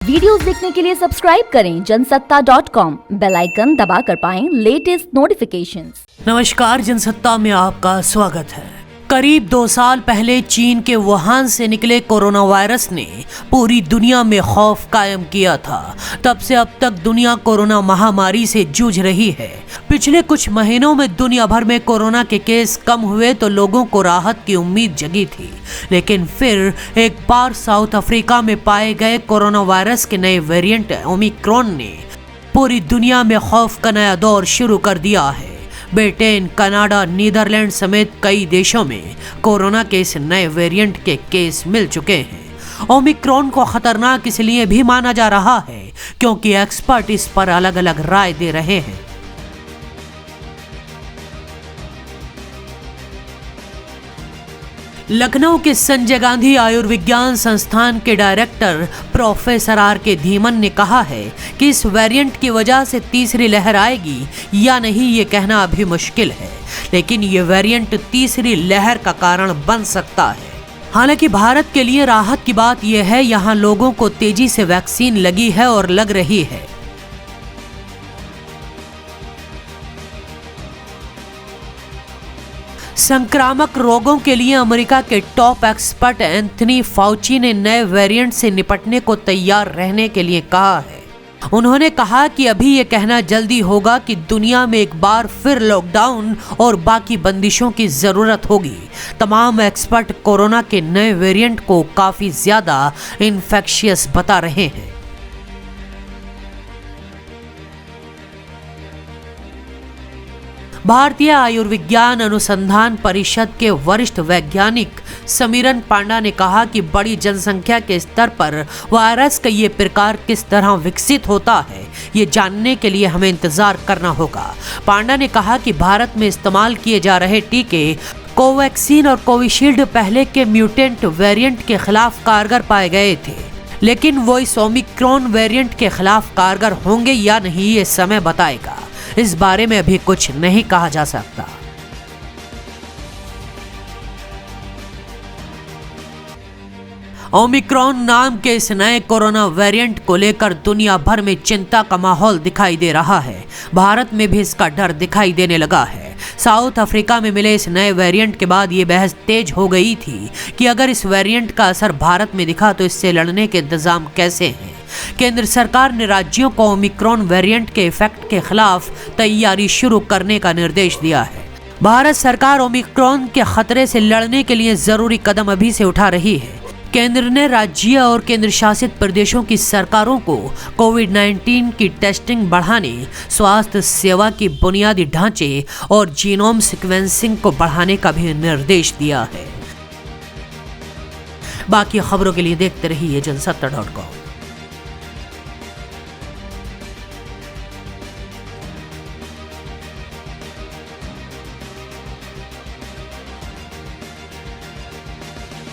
Videos देखने के लिए सब्सक्राइब करें जनसत्ता.com, बेल आइकन दबाकर पाएं लेटेस्ट नोटिफिकेशंस। नमस्कार, जनसत्ता में आपका स्वागत है। करीब 2 साल पहले चीन के वुहान से निकले कोरोना वायरस ने पूरी दुनिया में खौफ कायम किया था। तब से अब तक दुनिया कोरोना महामारी से जूझ रही है। पिछले कुछ महीनों में दुनिया भर में कोरोना के केस कम हुए तो लोगों को राहत की उम्मीद जगी थी, लेकिन फिर एक बार साउथ अफ्रीका में पाए गए कोरोना वायरस के नए वेरिएंट ओमिक्रॉन ने पूरी दुनिया में खौफ का नया दौर शुरू कर दिया है। ब्रिटेन, कनाडा, नीदरलैंड समेत कई देशों में कोरोना के इस नए वेरिएंट के केस मिल चुके हैं। ओमिक्रॉन को खतरनाक इसलिए भी माना जा रहा है क्योंकि एक्सपर्ट इस पर अलग अलग राय दे रहे हैं। लखनऊ के संजय गांधी आयुर्विज्ञान संस्थान के डायरेक्टर प्रोफेसर आर.के. धीमन ने कहा है कि इस वेरिएंट की वजह से तीसरी लहर आएगी या नहीं ये कहना अभी मुश्किल है, लेकिन ये वेरिएंट तीसरी लहर का कारण बन सकता है। हालांकि भारत के लिए राहत की बात यह है, यहाँ लोगों को तेजी से वैक्सीन लगी है और लग रही है। संक्रामक रोगों के लिए अमेरिका के टॉप एक्सपर्ट एंथनी फाउची ने नए वेरिएंट से निपटने को तैयार रहने के लिए कहा है। उन्होंने कहा कि अभी ये कहना जल्दी होगा कि दुनिया में एक बार फिर लॉकडाउन और बाकी बंदिशों की जरूरत होगी। तमाम एक्सपर्ट कोरोना के नए वेरिएंट को काफी ज्यादा इन्फेक्शियस बता रहे हैं। भारतीय आयुर्विज्ञान अनुसंधान परिषद के वरिष्ठ वैज्ञानिक समीरन पांडा ने कहा कि बड़ी जनसंख्या के स्तर पर वायरस का ये प्रकार किस तरह विकसित होता है, ये जानने के लिए हमें इंतजार करना होगा। पांडा ने कहा कि भारत में इस्तेमाल किए जा रहे टीके कोवैक्सीन और कोविशील्ड पहले के म्यूटेंट वेरिएंट के खिलाफ कारगर पाए गए थे, लेकिन वो इस ओमिक्रॉन वेरिएंट के खिलाफ कारगर होंगे या नहीं ये समय बताएगा। इस बारे में अभी कुछ नहीं कहा जा सकता। ओमिक्रॉन नाम के इस नए कोरोना वेरिएंट को लेकर दुनिया भर में चिंता का माहौल दिखाई दे रहा है। भारत में भी इसका डर दिखाई देने लगा है। साउथ अफ्रीका में मिले इस नए वेरिएंट के बाद ये बहस तेज हो गई थी कि अगर इस वेरिएंट का असर भारत में दिखा तो इससे लड़ने के इंतजाम कैसे हैं। केंद्र सरकार ने राज्यों को ओमिक्रॉन वेरिएंट के इफेक्ट के खिलाफ तैयारी शुरू करने का निर्देश दिया है। भारत सरकार ओमिक्रॉन के खतरे से लड़ने के लिए जरूरी कदम अभी से उठा रही है। केंद्र ने राज्य और केंद्र शासित प्रदेशों की सरकारों को कोविड-19 की टेस्टिंग बढ़ाने, स्वास्थ्य सेवा की बुनियादी ढांचे और जीनोम सीक्वेंसिंग को बढ़ाने का भी निर्देश दिया है। बाकी खबरों के लिए देखते रहिए जनसत्ता.com।